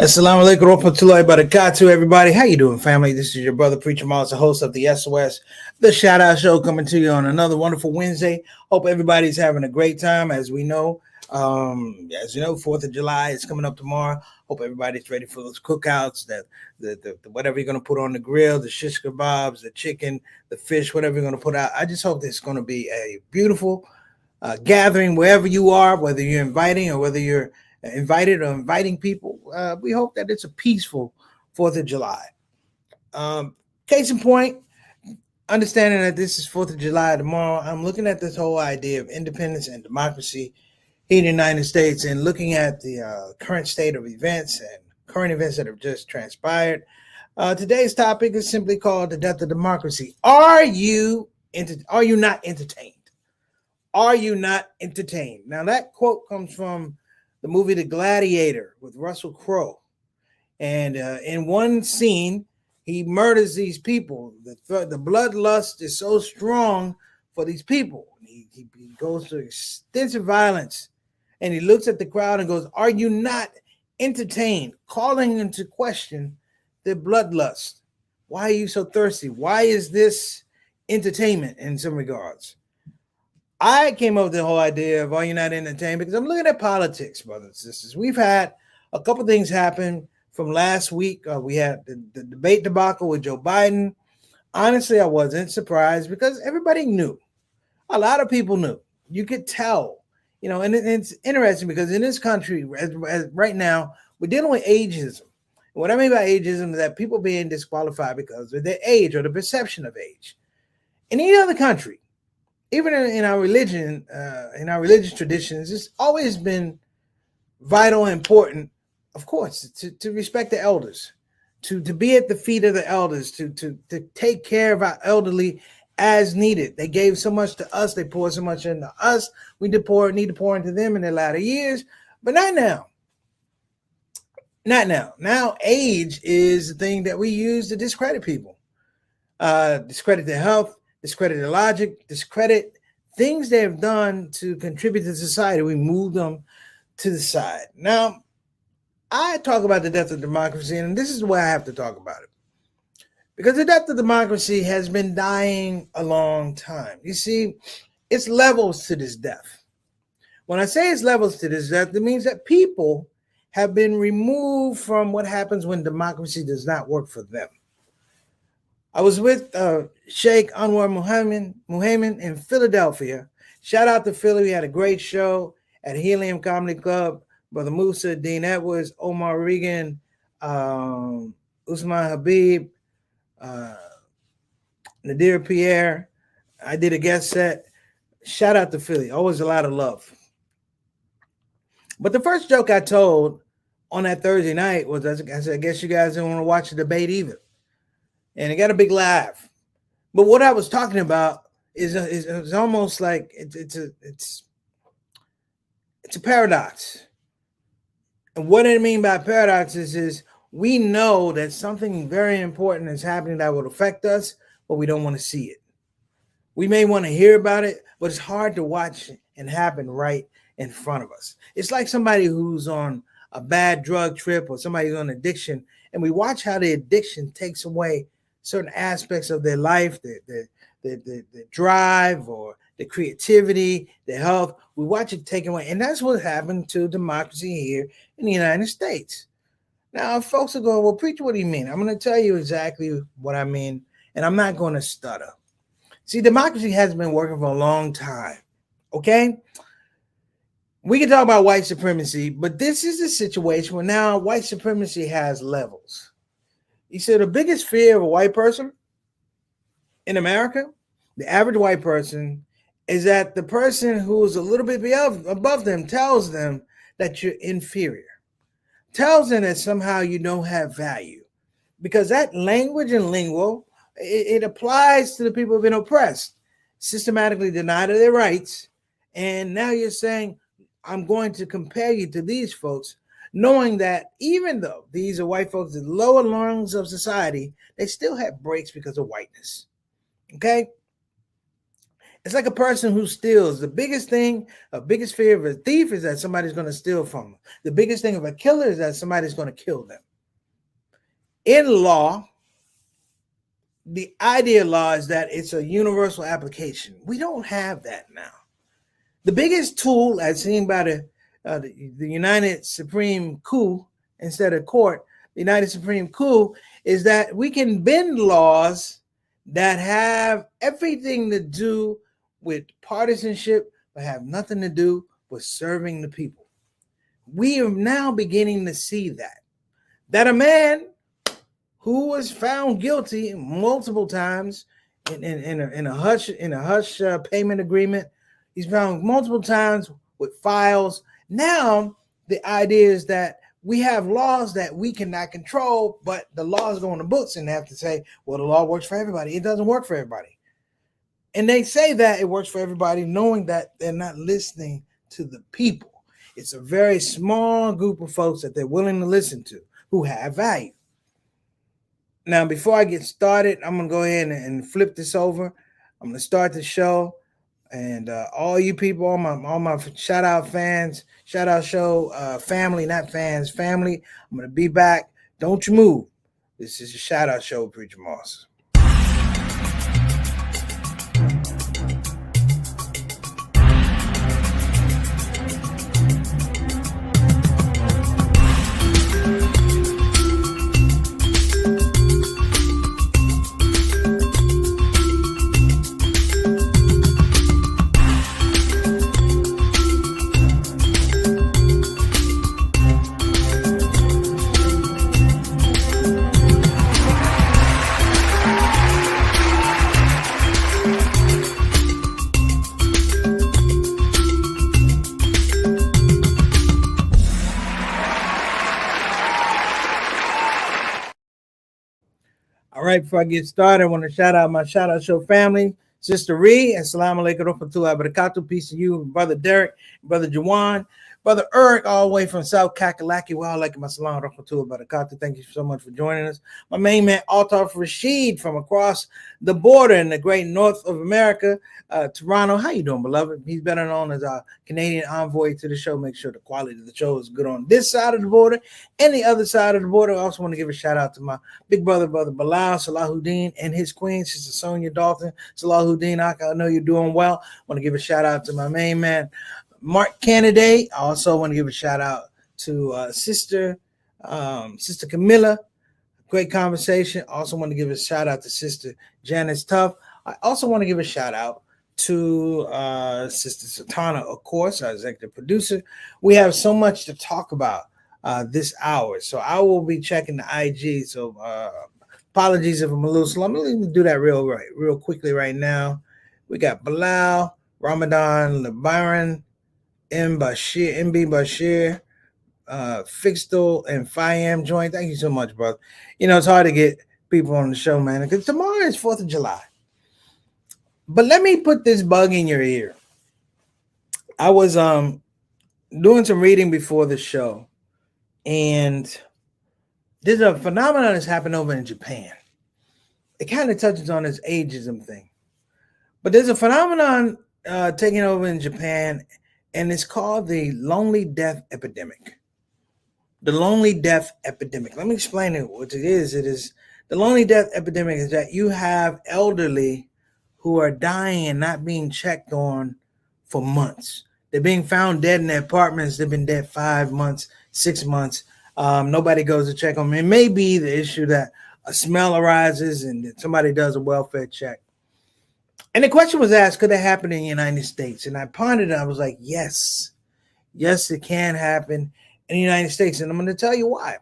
Assalamu alaikum warahmatullahi wabarakatuh, everybody. How you doing, family? This is your brother, Preacher Miles, the host of the SOS, the Shout Out Show, coming to you on another wonderful Wednesday. Hope everybody's having a great time. As you know, 4th of July is coming up tomorrow. Hope everybody's ready for those cookouts, the whatever you're going to put on the grill, the shish kebabs, the chicken, the fish, whatever you're going to put out. I just hope this is going to be a beautiful gathering wherever you are, whether you're inviting or whether you're invited or inviting people. We hope that it's a peaceful 4th of July. Case in point, understanding that this is 4th of July tomorrow, I'm looking at this whole idea of independence and democracy here in the United States and looking at the current state of events and current events that have just transpired. Today's topic is simply called the death of democracy. Are you not entertained? Are you not entertained? Now, that quote comes from the movie The Gladiator with Russell Crowe. And in one scene, he murders these people. The bloodlust is so strong for these people. He goes to extensive violence. And he looks at the crowd and goes, are you not entertained? Calling into question their bloodlust. Why are you so thirsty? Why is this entertainment in some regards? I came up with the whole idea of are you not entertained because I'm looking at politics, brothers and sisters. We've had a couple things happen from last week. We had the debate debacle with Joe Biden. Honestly, I wasn't surprised because everybody knew. A lot of people knew. You could tell, and it's interesting because in this country, as right now, we're dealing with ageism. And what I mean by ageism is that people being disqualified because of their age or the perception of age. In any other country, even in our religion, in our religious traditions, it's always been vital and important, of course, to respect the elders, to be at the feet of the elders, to take care of our elderly as needed. They gave so much to us. They poured so much into us. We need to pour into them in their latter years, but not now. Not now. Now, age is the thing that we use to discredit people, discredit their health, discredit their logic, discredit things they have done to contribute to society. We move them to the side. Now, I talk about the death of democracy, and this is the way I have to talk about it. Because the death of democracy has been dying a long time. You see, it's levels to this death. When I say it's levels to this death, it means that people have been removed from what happens when democracy does not work for them. I was with Sheikh Anwar Muhammad in Philadelphia. Shout out to Philly. We had a great show at Helium Comedy Club. Brother Musa, Dean Edwards, Omar Regan, Usman Habib, Nadir Pierre. I did a guest set. Shout out to Philly. Always a lot of love. But the first joke I told on that Thursday night was, I said, I guess you guys didn't want to watch the debate either. And it got a big laugh. But what I was talking about is almost like it's a paradox. And what I mean by paradox is we know that something very important is happening that will affect us, but we don't want to see it. We may want to hear about it, but it's hard to watch and happen right in front of us. It's like somebody who's on a bad drug trip or somebody who's on addiction, and we watch how the addiction takes away certain aspects of their life, the drive or the creativity, the health. We watch it taken away. And that's what happened to democracy here in the United States. Now, folks are going, well, preacher, what do you mean? I'm going to tell you exactly what I mean, and I'm not going to stutter. See, democracy has been working for a long time, okay? We can talk about white supremacy, but this is a situation where now white supremacy has levels. You said the biggest fear of a white person in America, the average white person, is that the person who is a little bit above them tells them that you're inferior, tells them that somehow you don't have value, because that language and lingo, it applies to the people who have been oppressed, systematically denied of their rights. And now you're saying, I'm going to compare you to these folks, knowing that even though these are white folks, the lower rungs of society, they still have breaks because of whiteness. Okay? It's like a person who steals. The biggest thing, a biggest fear of a thief is that somebody's going to steal from them. The biggest thing of a killer is that somebody's going to kill them. In law, the idea of law is that it's a universal application. We don't have that now. The biggest tool, as seen by the United Supreme Coup instead of court, the United Supreme Coup, is that we can bend laws that have everything to do with partisanship, but have nothing to do with serving the people. We are now beginning to see that a man who was found guilty multiple times in a hush payment agreement, he's found multiple times with files. Now the idea is that we have laws that we cannot control, but the laws go on the books and they have to say, well, the law works for everybody. It doesn't work for everybody. And they say that it works for everybody, knowing that they're not listening to the people. It's a very small group of folks that they're willing to listen to who have value. Now, before I get started, I'm going to go ahead and flip this over. I'm going to start the show. And all you people, all my shout out fans, shout out show family, not fans, family. I'm going to be back. Don't you move. This is a shout out show, Preacher Moss. All right, before I get started, I want to shout out my shout out show family, Sister Ree, Assalamu alaikum rahmatullahi wa barakatuh. Peace to you, Brother Derek, Brother Jawan, Brother Eric, all the way from South Kakalaki. Well, like my salam rahmatullahi wa barakatuh. Thank you so much for joining us. My main man, Altaf Rashid, from across the border in the great north of America, Toronto. How you doing, beloved? He's better known as our Canadian envoy to the show. Make sure the quality of the show is good on this side of the border and the other side of the border. I also want to give a shout out to my big brother, Brother Bilal Salahuddin, and his queen, Sister Sonia Dalton. Salahuddin, I know you're doing well. I want to give a shout out to my main man, Mark Kennedy. I also want to give a shout out to Sister Camilla. Great conversation. Also want to give a shout out to Sister Janice Tuff. I also want to give a shout out to Sister Satana, of course, our executive producer. We have so much to talk about this hour, so I will be checking the IG. So apologies if I'm a little slow. I'm going to do that real quickly right now. We got Bilal, Ramadan, Lebaran, MB Bashir, Fixtel, and Fayam joint. Thank you so much, brother. You know, it's hard to get people on the show, man, because tomorrow is 4th of July. But let me put this bug in your ear. I was doing some reading before the show, and there's a phenomenon that's happened over in Japan. It kind of touches on this ageism thing. But there's a phenomenon taking over in Japan, and it's called the lonely death epidemic. The lonely death epidemic. Let me explain it. What it is the lonely death epidemic is that you have elderly who are dying and not being checked on for months. They're being found dead in their apartments. They've been dead 5 months, 6 months. Nobody goes to check on them. It may be the issue that a smell arises and somebody does a welfare check. And the question was asked, could that happen in the United States? And I pondered it. I was like, yes, it can happen in the United States. And I'm going to tell you why.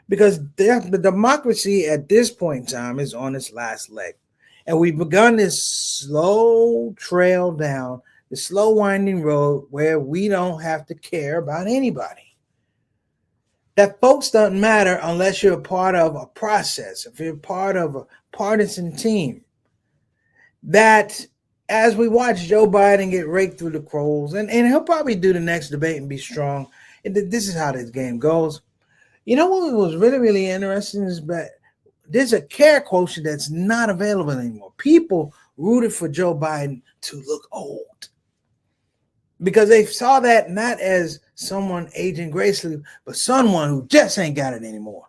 Because the democracy at this point in time is on its last leg. And we've begun this slow trail down, the slow winding road where we don't have to care about anybody. That folks don't matter unless you're a part of a process, if you're part of a partisan team. That as we watch Joe Biden get raked through the coals, and he'll probably do the next debate and be strong. This is how this game goes. You know what was really, really interesting is that there's a care quotient that's not available anymore. People rooted for Joe Biden to look old, because they saw that not as someone aging gracefully, but someone who just ain't got it anymore.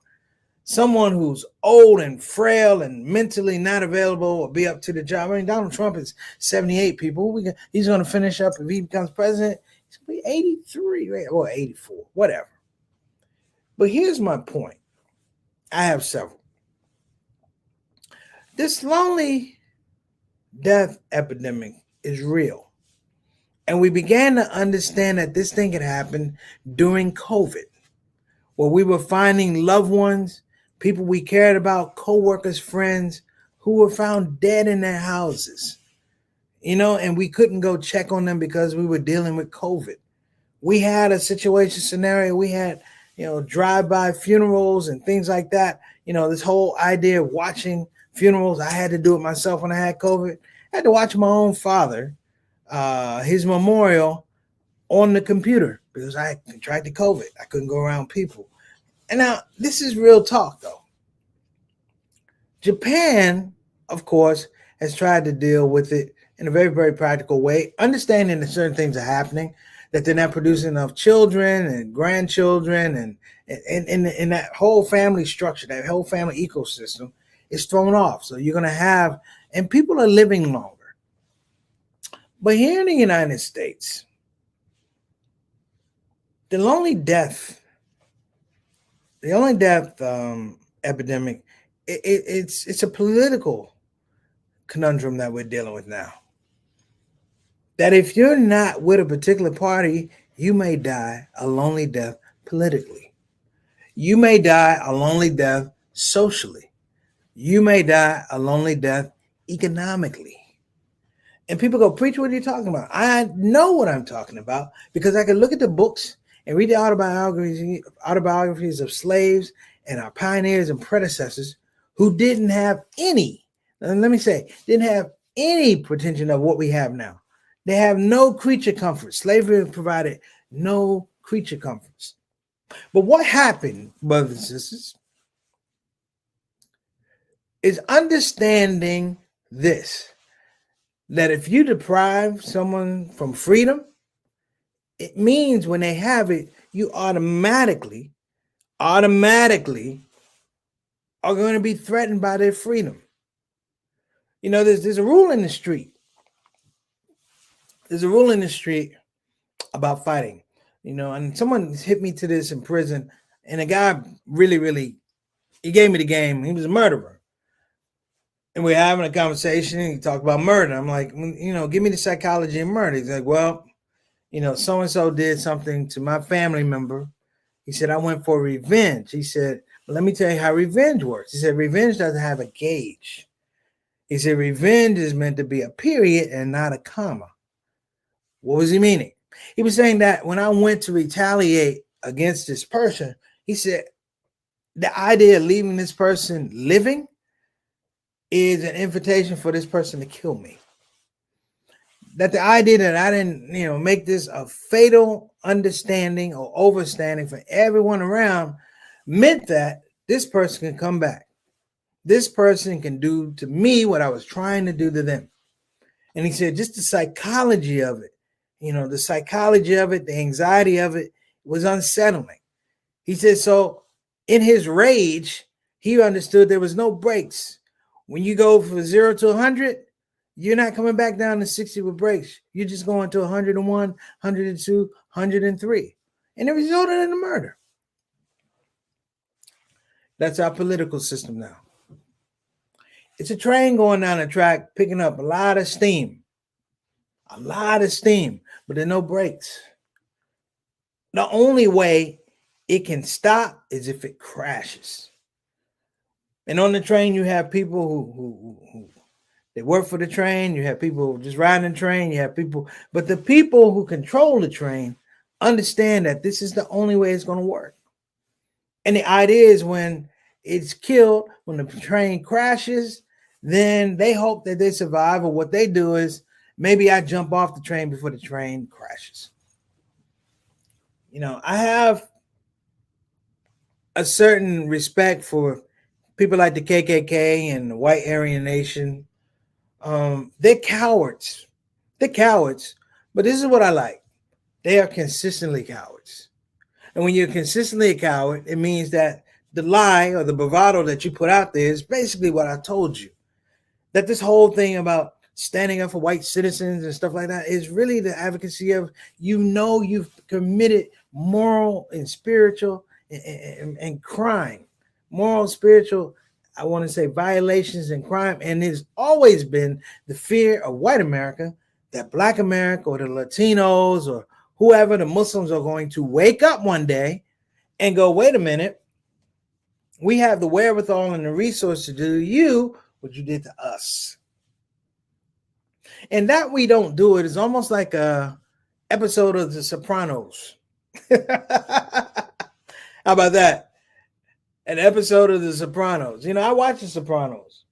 Someone who's old and frail and mentally not available or be up to the job. I mean, Donald Trump is 78, people. He's going to finish up, if he becomes president, he's going to be 83 or 84, whatever. But here's my point. I have several. This lonely death epidemic is real. And we began to understand that this thing had happened during COVID, where we were finding loved ones, people we cared about, co-workers, friends, who were found dead in their houses, and we couldn't go check on them because we were dealing with COVID. We had a scenario, we had, drive-by funerals and things like that. This whole idea of watching funerals, I had to do it myself when I had COVID. I had to watch my own father, his memorial on the computer because I contracted COVID. I couldn't go around people. And now this is real talk, though. Japan, of course, has tried to deal with it in a very, very practical way, understanding that certain things are happening, that they're not producing enough children and grandchildren, and that whole family structure, that whole family ecosystem is thrown off. So you're going to have, and people are living longer. But here in the United States, the lonely death epidemic, it's a political conundrum that we're dealing with now. That if you're not with a particular party, you may die a lonely death politically. You may die a lonely death socially. You may die a lonely death economically. And people go, "Preach, what are you talking about?" I know what I'm talking about because I can look at the books and read the autobiographies of slaves and our pioneers and predecessors who didn't have any pretension of what we have now. They have no creature comforts. Slavery provided no creature comforts. But what happened, brothers and sisters, is understanding this, that if you deprive someone from freedom, it means when they have it, you automatically are going to be threatened by their freedom. There's a rule in the street. There's a rule in the street about fighting, and someone hit me to this in prison, and a guy really, he gave me the game. He was a murderer. And we're having a conversation, and he talked about murder. I'm like, give me the psychology of murder. He's like, well, so-and-so did something to my family member. He said, I went for revenge. He said, well, let me tell you how revenge works. He said, revenge doesn't have a gauge. He said, revenge is meant to be a period and not a comma. What was he meaning? He was saying that when I went to retaliate against this person, he said, the idea of leaving this person living is an invitation for this person to kill me. That the idea that I didn't, make this a fatal understanding or overstanding for everyone around meant that this person can come back. This person can do to me what I was trying to do to them. And he said, just the psychology of it, the anxiety of it was unsettling. He said, so in his rage, he understood there was no brakes. When you go from 0 to 100, you're not coming back down to 60 with brakes. You're just going to 101, 102, 103. And it resulted in a murder. That's our political system now. It's a train going down the track, picking up a lot of steam, but there are no brakes. The only way it can stop is if it crashes. And on the train, you have people who they work for the train. You have people just riding the train. You have people, but the people who control the train understand that this is the only way it's going to work. And the idea is when it's killed, when the train crashes, then they hope that they survive. Or what they do is maybe I jump off the train before the train crashes. I have a certain respect for people like the KKK and the White Aryan Nation They're cowards. They're cowards. But this is what I like. They are consistently cowards. And when you're consistently a coward, it means that the lie or the bravado that you put out there is basically what I told you. That this whole thing about standing up for white citizens and stuff like that is really the advocacy of, you've committed moral and spiritual and crime, moral, spiritual, I want to say violations and crime. And it's always been the fear of white America that Black America or the Latinos or whoever, the Muslims, are going to wake up one day and go, wait a minute, we have the wherewithal and the resource to do you what you did to us. And that we don't do it is almost like a episode of The Sopranos. How about that? An episode of The Sopranos. I watch The Sopranos.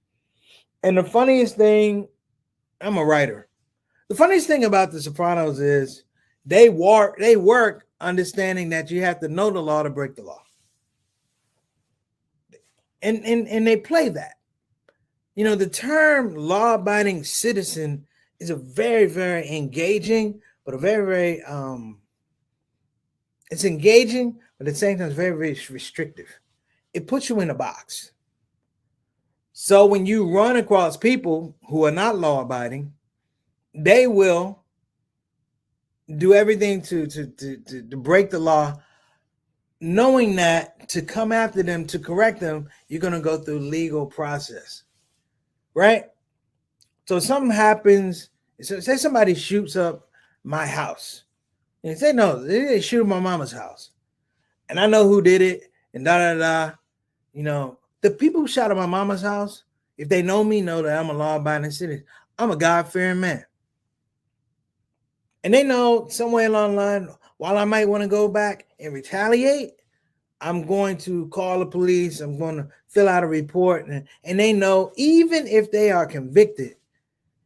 And the funniest thing, I'm a writer. The funniest thing about The Sopranos is they work understanding that you have to know the law to break the law. And they play that. The term law-abiding citizen is a very, very engaging, but a very, very it's engaging, but at the same time it's very, very restrictive. It puts you in a box. So when you run across people who are not law-abiding, they will do everything to break the law, knowing that to come after them, to correct them, you're going to go through legal process, right? So something happens, say somebody shoots up my house, and say, no, they shoot up my mama's house, and I know who did it, and da-da-da. The people who shot up my mama's house, if they know me, know that I'm a law-abiding citizen. I'm a God-fearing man. And they know somewhere along the line, while I might want to go back and retaliate, I'm going to call the police. I'm going to fill out a report. And they know, even if they are convicted,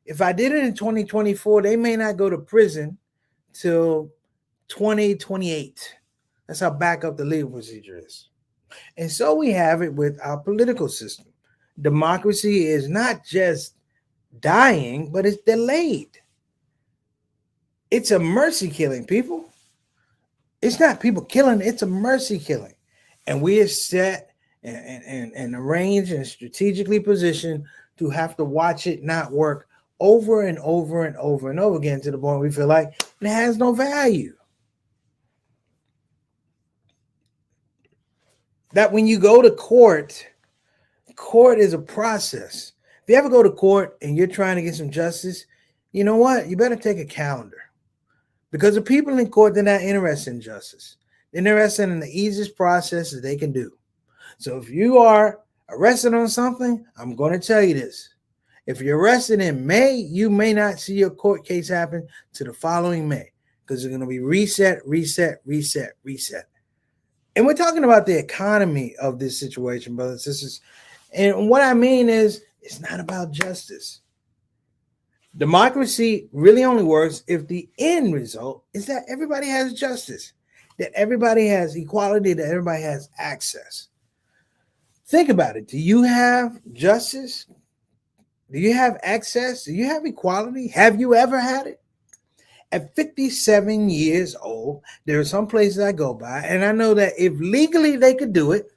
if I did it in 2024, they may not go to prison till 2028. That's how back up the legal procedure is. And so we have it with our political system. Democracy is not just dying, but it's delayed. It's a mercy killing, people. It's not people killing, it's a mercy killing. And we are set and arranged and strategically positioned to have to watch it not work over and over and over and over again to the point we feel like it has no value. That when you go to court is a process. If you ever go to court and you're trying to get some justice, you know what? You better take a calendar. Because the people in court, they're not interested in justice. They're interested in the easiest process that they can do. So if you are arrested on something, I'm going to tell you this. If you're arrested in May, you may not see your court case happen to the following May. Because it's going to be reset. And we're talking about the economy of this situation, brothers and sisters. And what I mean is, it's not about justice. Democracy really only works if the end result is that everybody has justice, that everybody has equality, that everybody has access. Think about it. Do you have justice? Do you have access? Do you have equality? Have you ever had it? At 57 years old, there are some places I go by, and I know that if legally they could do it,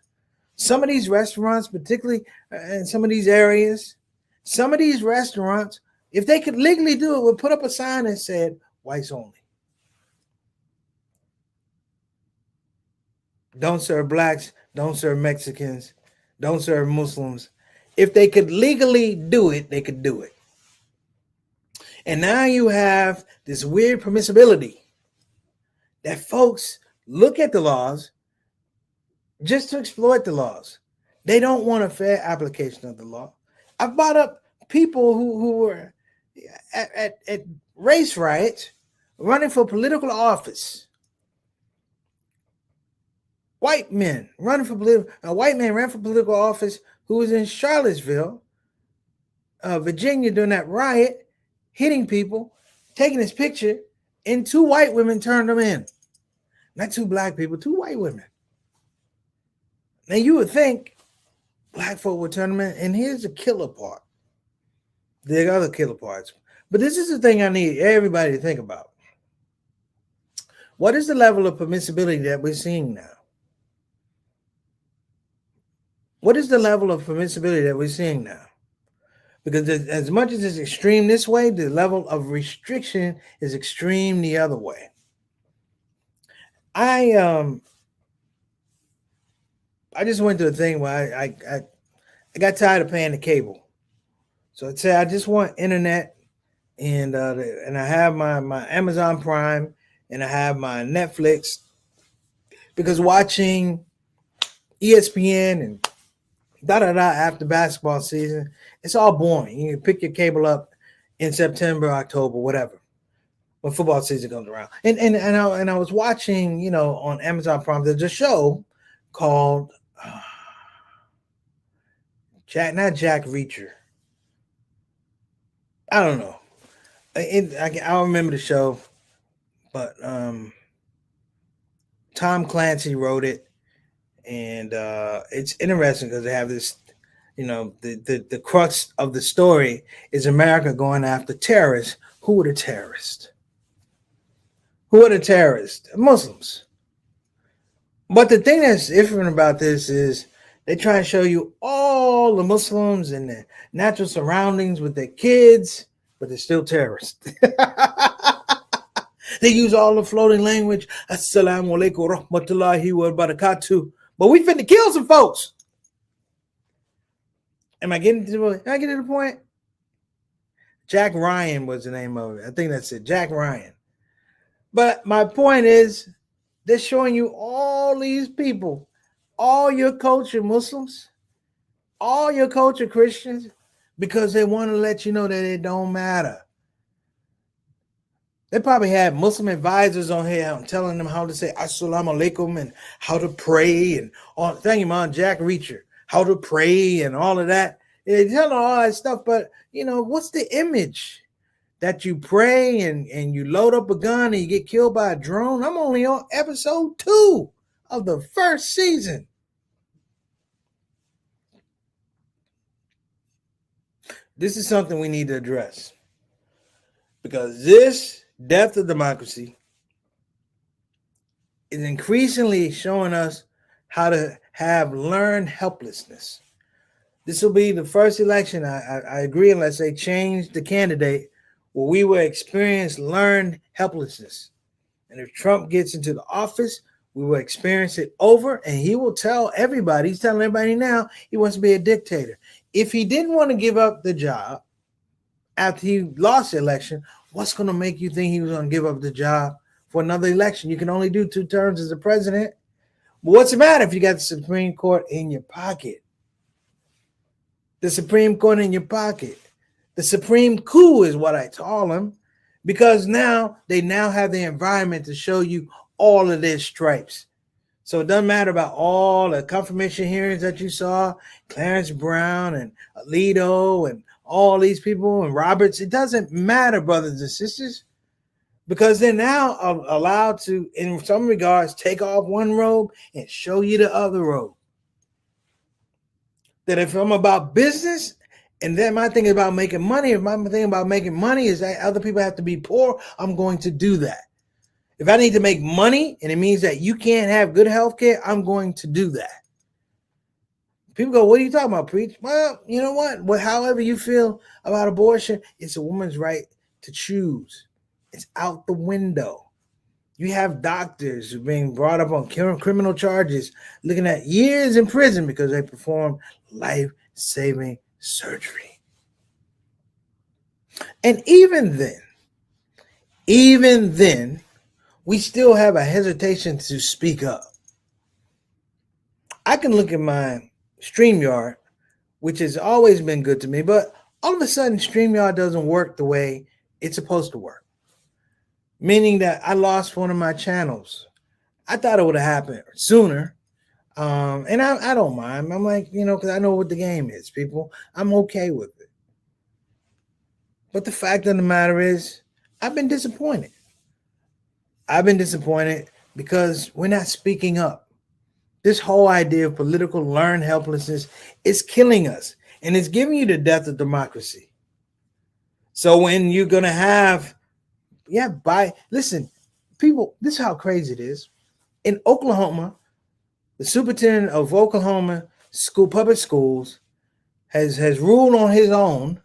some of these restaurants, particularly in some of these areas, some of these restaurants, if they could legally do it, would put up a sign that said, whites only. Don't serve blacks, don't serve Mexicans, don't serve Muslims. If they could legally do it, they could do it. And now you have this weird permissibility that folks look at the laws just to exploit the laws. They don't want a fair application of the law. I've brought up people who were at race riots running for political office. White men running for political, a white man ran for political office who was in Charlottesville, Virginia during that riot, hitting people, taking his picture, and two white women turned him in. Not two black people, two white women. Now you would think black folk would turn them in, and here's the killer part. There are other killer parts. But this is the thing I need everybody to think about. What is the level of permissibility that we're seeing now? What is the level of permissibility that we're seeing now? Because as much as it's extreme this way, the level of restriction is extreme the other way. I just went to a thing where I got tired of paying the cable, so I'd say I just want internet, and I have my Amazon Prime, and I have my Netflix, because watching ESPN and after basketball season, it's all boring. You can pick your cable up in September, October, whatever, when football season comes around. And I was watching, on Amazon Prime, there's a show called not Jack Reacher. I don't know. I don't remember the show, but Tom Clancy wrote it, and it's interesting because they have this, the crux of the story is America going after terrorists. Who are the terrorists? Who are the terrorists? Muslims. But the thing that's different about this is they try to show you all the Muslims and their natural surroundings with their kids, but they're still terrorists. They use all the floating language. Assalamu alaikum rahmatullahi wa barakatuh. But we finna kill some folks. Am I getting to the point? Jack Ryan was the name of it. I think that's it. Jack Ryan. But my point is, they're showing you all these people, all your culture Muslims, all your culture Christians, because they want to let you know that it don't matter. They probably had Muslim advisors on here telling them how to say Assalamu alaikum and how to pray and all. Thank you, man, Jack Reacher, how to pray and all of that. They tell them all that stuff, but what's the image? That you pray and you load up a gun and you get killed by a drone? I'm only on episode 2 of the first season. This is something we need to address, because this death of democracy is increasingly showing us how to have learned helplessness. This will be the first election, I agree, unless they change the candidate, where we will experience learned helplessness. And if Trump gets into the office, we will experience it over, and he will tell everybody, he's telling everybody now, he wants to be a dictator. If he didn't want to give up the job after he lost the election, what's going to make you think he was going to give up the job for another election? You can only do 2 terms as a president. But what's the matter if you got the Supreme Court in your pocket? The Supreme Court in your pocket. The Supreme Coup is what I call them, because they now have the environment to show you all of their stripes. So it doesn't matter about all the confirmation hearings that you saw, Clarence Brown and Alito and all these people and Roberts. It doesn't matter, brothers and sisters, because they're now allowed to, in some regards, take off one robe and show you the other robe. That if I'm about business, and then my thing about making money, if my thing about making money is that other people have to be poor, I'm going to do that. If I need to make money and it means that you can't have good health care, I'm going to do that. People go, what are you talking about, preach? Well, you know what? Well, however you feel about abortion, it's a woman's right to choose. It's out the window. You have doctors who are being brought up on criminal charges, looking at years in prison because they perform life-saving surgery. And even then, we still have a hesitation to speak up. I can look at my StreamYard, which has always been good to me, but all of a sudden StreamYard doesn't work the way it's supposed to work. Meaning that I lost one of my channels. I thought it would have happened sooner. And I don't mind. I'm like, because I know what the game is, people. I'm okay with it. But the fact of the matter is, I've been disappointed. Because we're not speaking up. This whole idea of political learned helplessness is killing us. And it's giving you the death of democracy. So when you're gonna have, listen, people, this is how crazy it is. In Oklahoma, the superintendent of Oklahoma public schools has ruled on his own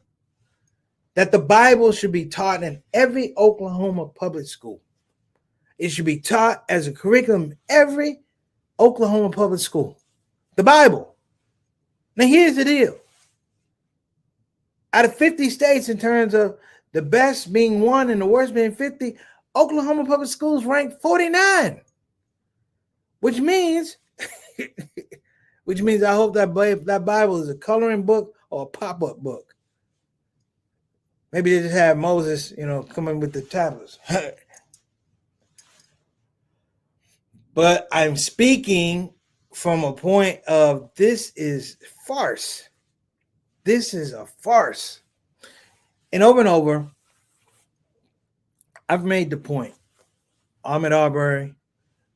that the Bible should be taught in every Oklahoma public school. It should be taught as a curriculum in every Oklahoma public school. The Bible. Now here's the deal. Out of 50 states, in terms of the best being 1 and the worst being 50, Oklahoma public schools rank 49. Which means I hope that Bible is a coloring book or a pop-up book. Maybe they just have Moses, coming with the tablets. But I'm speaking from a point of this is farce. This is a farce. And over, I've made the point. Ahmaud Arbery,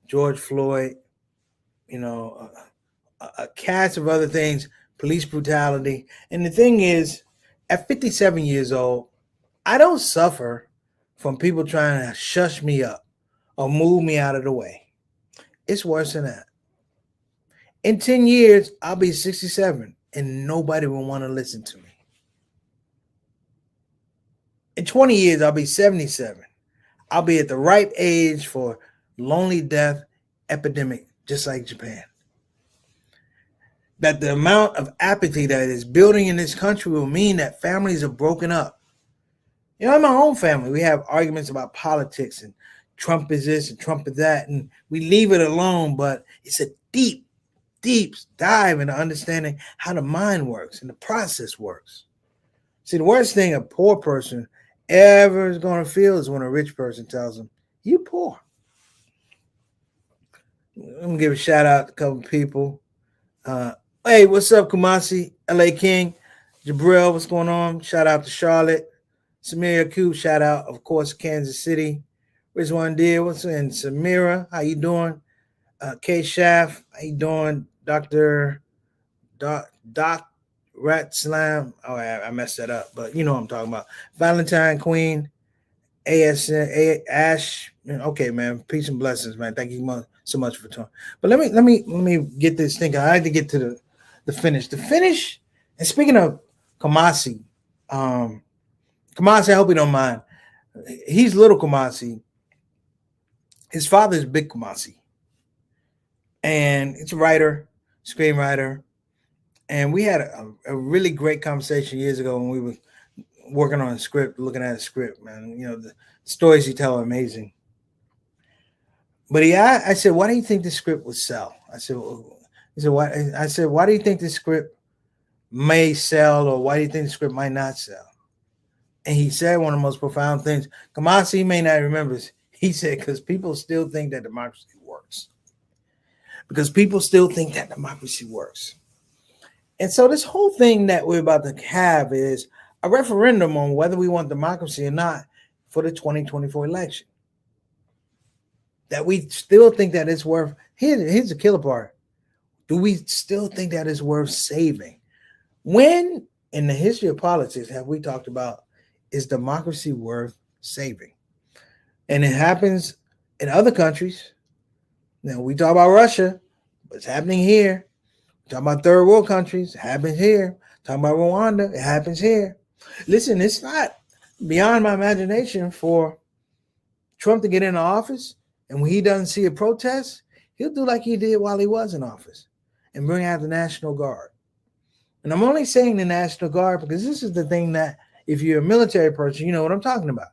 George Floyd, a cast of other things, police brutality. And the thing is, at 57 years old, I don't suffer from people trying to shush me up or move me out of the way. It's worse than that. In 10 years, I'll be 67 and nobody will want to listen to me. In 20 years, I'll be 77. I'll be at the ripe age for lonely death epidemic, just like Japan. That the amount of apathy that is building in this country will mean that families are broken up. In my own family, we have arguments about politics and Trump is this and Trump is that, and we leave it alone, but it's a deep, deep dive into understanding how the mind works and the process works. See, the worst thing a poor person ever is going to feel is when a rich person tells them, you poor. I'm going to give a shout out to a couple of people. Hey, what's up, Kumasi, LA King, Jabril, what's going on? Shout out to Charlotte. Samira Q, shout out, of course, Kansas City. Rizwan Deer, what's in? Samira, how you doing? K Shaft, how you doing? Dr. Doc Rat Slam. Oh, I messed that up, but you know what I'm talking about. Valentine Queen, ASN, Ash. Okay, man. Peace and blessings, man. Thank you so much for talking. But let me get this thing. I had to get to the finish. The finish. And speaking of Kamasi, Kamasi, I hope you don't mind. He's little Kamasi. His father is Big Kamasi. And it's a writer, screenwriter. And we had a really great conversation years ago when we were working on a script, looking at a script, man. The stories he tells are amazing. But I said, why do you think this script would sell? I said, why do you think this script may sell, or why do you think the script might not sell? And he said one of the most profound things. Kamasi may not remember this. He said, because people still think that democracy works. Because people still think that democracy works. And so this whole thing that we're about to have is a referendum on whether we want democracy or not for the 2024 election. That we still think that it's worth, here's the killer part. Do we still think that it's worth saving? When in the history of politics have we talked about, is democracy worth saving? And it happens in other countries. Now, we talk about Russia, but it's happening here. We talk about third world countries, it happens here. Talking about Rwanda, it happens here. Listen, it's not beyond my imagination for Trump to get into office, and when he doesn't see a protest, he'll do like he did while he was in office and bring out the National Guard. And I'm only saying the National Guard because this is the thing that, if you're a military person, you know what I'm talking about.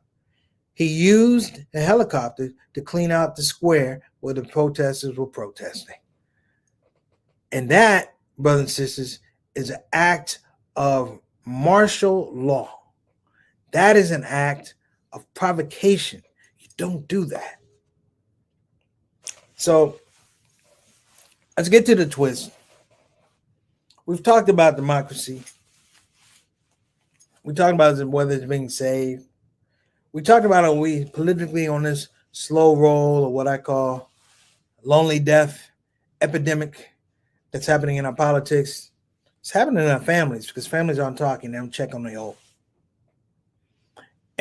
He used a helicopter to clean out the square where the protesters were protesting. And that, brothers and sisters, is an act of martial law. That is an act of provocation. You don't do that. So let's get to the twist. We've talked about democracy. We talked about whether it's being saved. We talked about are we politically on this slow roll, or what I call lonely death epidemic that's happening in our politics. It's happening in our families because families aren't talking. They don't check on their own.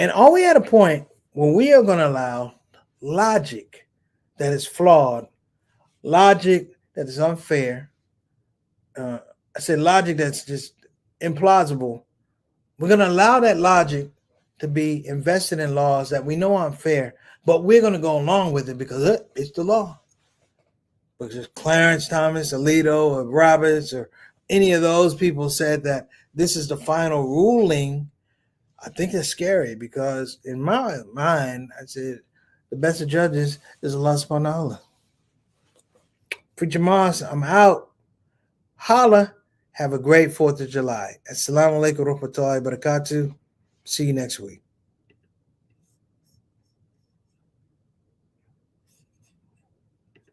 And are we at a point where we are going to allow logic that is flawed, logic that is unfair? I said logic that's just implausible. We're going to allow that logic to be invested in laws that we know are unfair, but we're going to go along with it because it's the law. Because Clarence Thomas, Alito, or Roberts, or any of those people said that this is the final ruling, I think it's scary because in my mind, I said the best of judges is Allah subhanahu wa ta'ala. Preacher Moss, I'm out. Holla. Have a great 4th of July. Assalamu alaikum wa rahmatullahi wa barakatuh. See you next week.